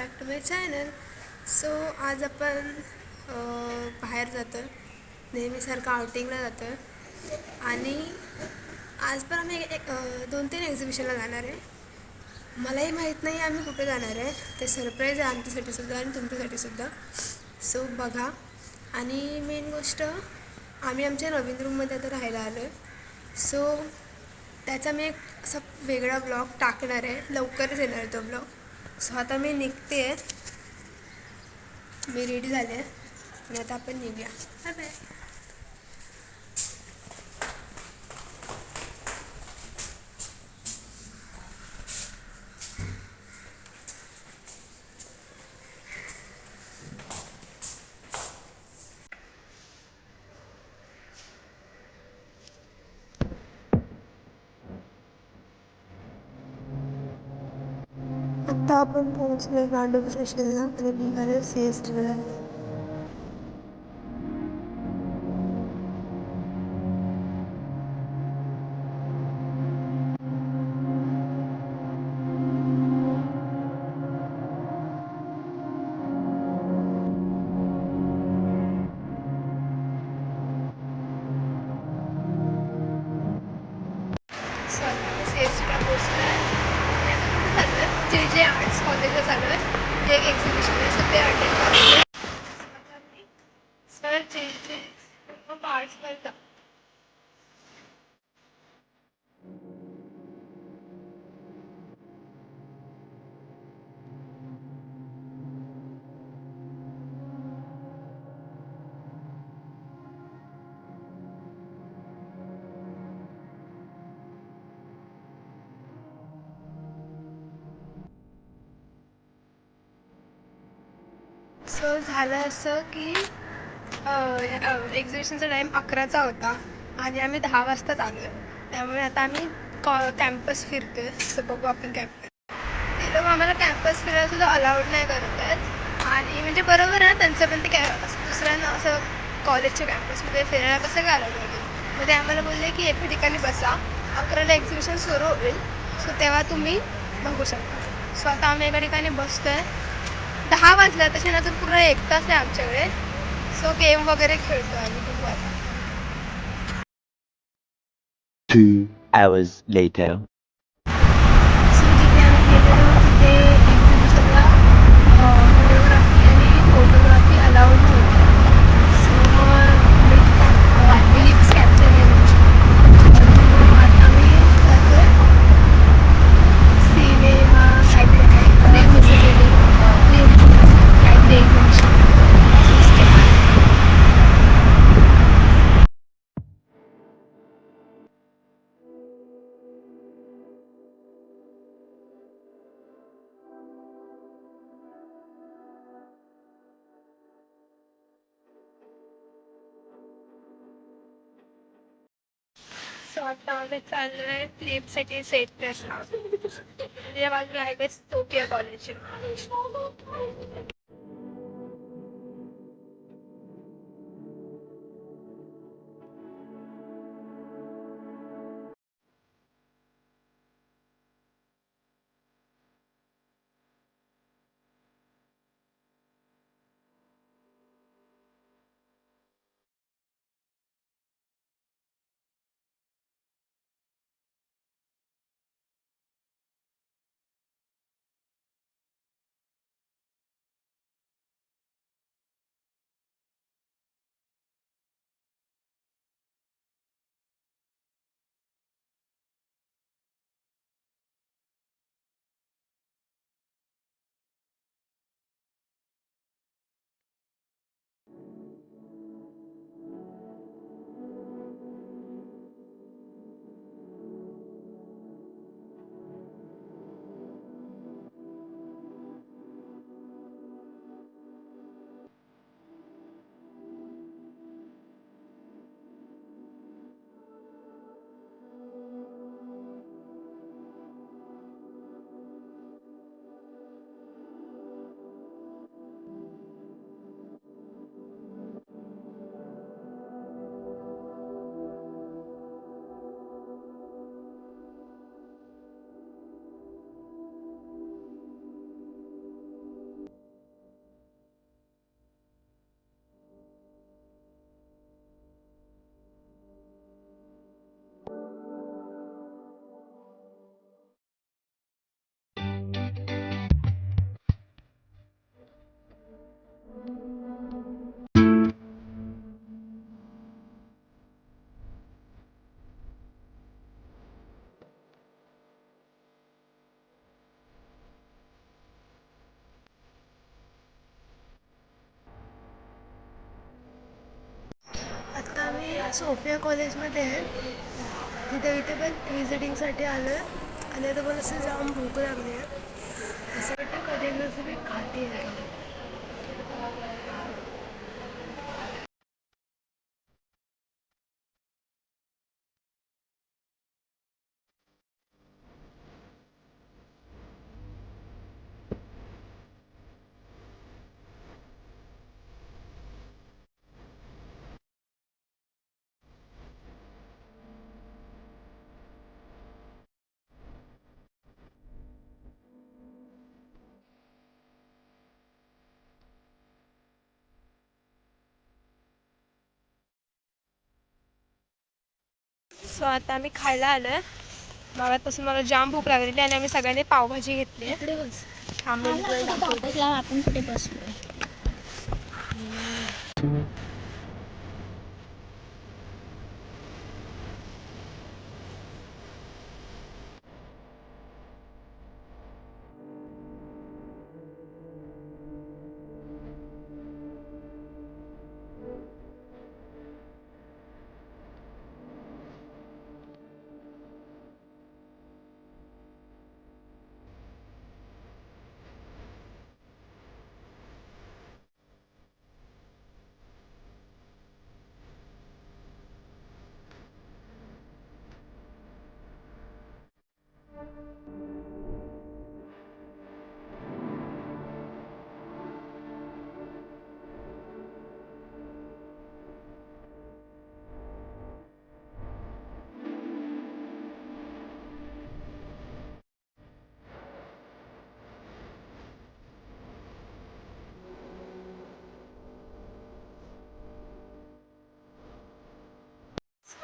Back to my channel. So आज आपण बाहेर जातो आहे, नेहमीसारखं आउटिंगला जातो आहे. आणि आज पण आम्ही 2-3 एक्झिबिशनला जाणार आहे. मलाही माहीत नाही आम्ही कुठे जाणार आहे. ते सरप्राईज आहे आमच्यासाठी सुद्धा आणि तुमच्यासाठी सुद्धा. सो बघा. आणि मेन गोष्ट, आम्ही आमच्या नवीन रूममध्ये आता राहायला आलो आहे. सो त्याचा मी एक असा वेगळा ब्लॉग टाकणार आहे, लवकरच येणार आहे तो ब्लॉग. सो आता मी निघते आहे, मी रेडी झाले आहे आणि आता आपण निघूया. Bye bye. आता आपण पोहोचले गांडूळ स्टेशनला आणि निघाले CSTला. CSTला पोहोचलं आहे आणि आता कुठे चालू आहे, JJ आर्ट्स कॉलेजला चालू आहे. एक एक्झिबिशन आहे, सो ते अटेंड करायचं. सर JJ आर्ट्सवर जा. सो झालं असं की एक्झिबिशनचा टाईम 11चा होता आणि आम्ही 10 वाजताच आलो आहे. त्यामुळे आता आम्ही कॅम्पस फिरतो आहे. सो बघू आपण कॅम्पस. ते लोक आम्हाला कॅम्पस फिरायला सुद्धा अलाउड नाही करत आहेत. आणि म्हणजे बरोबर आहे, त्यांचं पण ते दुसऱ्यांना असं कॉलेजच्या कॅम्पसमध्ये फिरायला कसं काय अलाउड करतील. मग ते आम्हाला बोलले की एका ठिकाणी बसा, 11ला एक्झिबिशन सुरू होईल, सो तेव्हा तुम्ही बघू शकता. सो आता आम्ही एका ठिकाणी बसतो आहे. 10 वाजल्या, त्याच्यानंतर पूर्ण 1 तास आहे आमच्याकडे. सो गेम वगैरे खेळतो आम्ही. बघू आता. 2 hours later. सो जिथे आम्ही गेलेलो तिथे एक्झिबिशनला कोरिओग्राफी आणि फोटोग्राफी अलाउड नव्हती. सो मग मी क्लिप्स कॅप्चर केले. आता मी जातो सिनेमा काहीतरी सो आता आम्ही चाललो आहे क्लिपसाठी सेट ड्रेसला. त्याच्या बाजूला आहे सोफिया कॉलेज. सोफिया कॉलेजमध्ये आहे तिथे इथे पण व्हिजिटिंगसाठी आलो आहे आणि आता पण असं जाम भूक लागली आहे असं वाटतं कधी एकदा असं मी खाते आहे. सो आता आम्ही खायला आलो आहे मागातपासून मला जाम भूक लागलेली आणि आम्ही सगळ्यांनी पावभाजी घेतली आहे. आपण कुठे बसलो.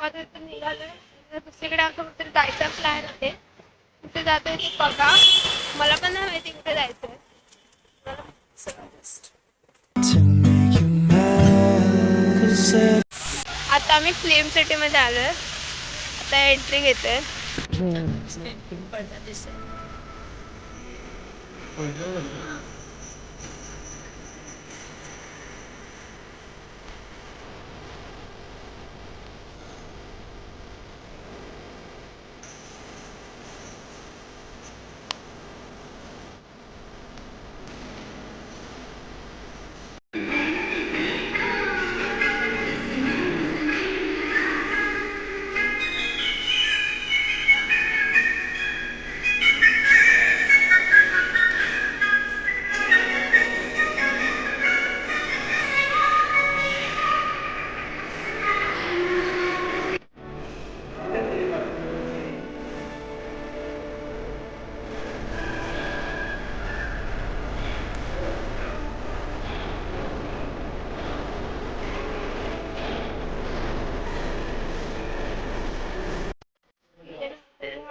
आता इथून निघालोय दुसरीकडे आमचं कुठेतरी जायचा प्लॅन आहे कुठे जातोय ते बघा मला पण नाही माहिती कुठे जायचंय आता आम्ही फिल्म सिटी मध्ये आलोय आता एंट्री घेतोय.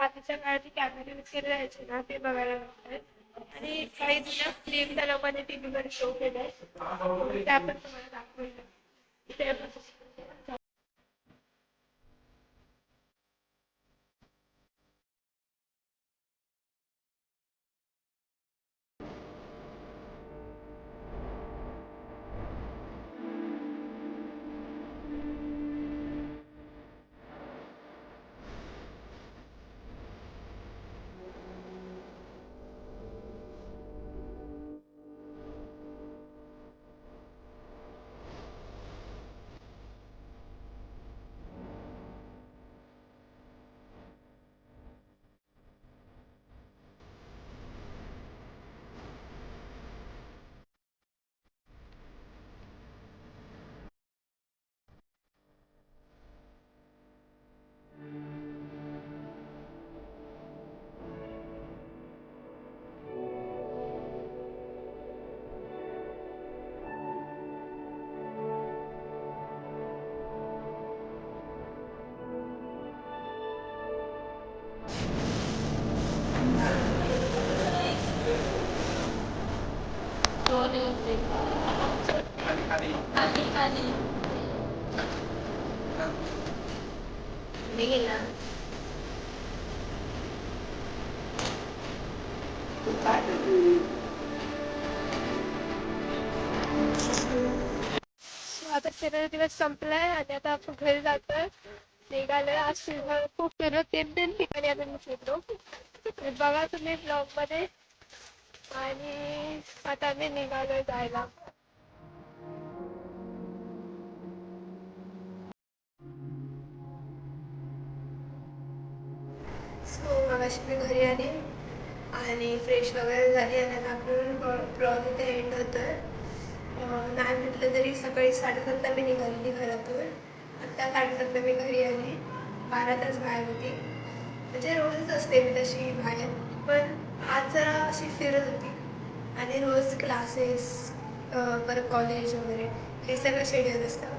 आधीच्या काळात कॅमेरे वगैरे राहायचे ना ते बघायला मिळतात आणि काही जुन्या फिल्म त्या लोकांनी टीव्ही वर शो केलाय त्या पण तुम्हाला दाखवल्या ते पण फिरायचा दिवस संपलाय आणि आता आपण घरी जातोय. निघालोय आज खूप फिरलो, 3 ठिकाणी आता मी फिरलो. बघा तुम्ही ब्लॉग मध्ये. आणि आता मी निघालोय जायला. सो मगाशी मी घरी आली आणि फ्रेश वगैरे झाली आणि आता आपण ब्लॉग इथे एंड होतोय. नाही म्हटलं तरी सकाळी 7:30 मी निघालेली घरातून. आत्ता 7:30 मी घरी आली. 12 तास बाहेर होती. म्हणजे रोजच असते मी तशी बाहेर, पण आज जरा अशी फिरत होती. आणि रोज क्लासेस, परत कॉलेज वगैरे हे सगळं शेड्यूल असतं.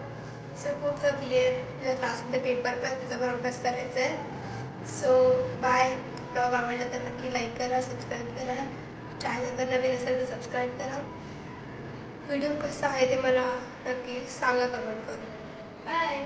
सो खूप थकली आहे. तुझ्या क्लासमध्ये पेपर पण त्याचा अभ्यास करायचा आहे. So bye. ब्लॉग आवडला तर नक्की लाईक करा, सबस्क्राईब करा. चॅनल जर नवीन असेल तर सबस्क्राईब करा. व्हिडिओ कसा आहे ते मला नक्की सांगा कमेंट करून. बाय.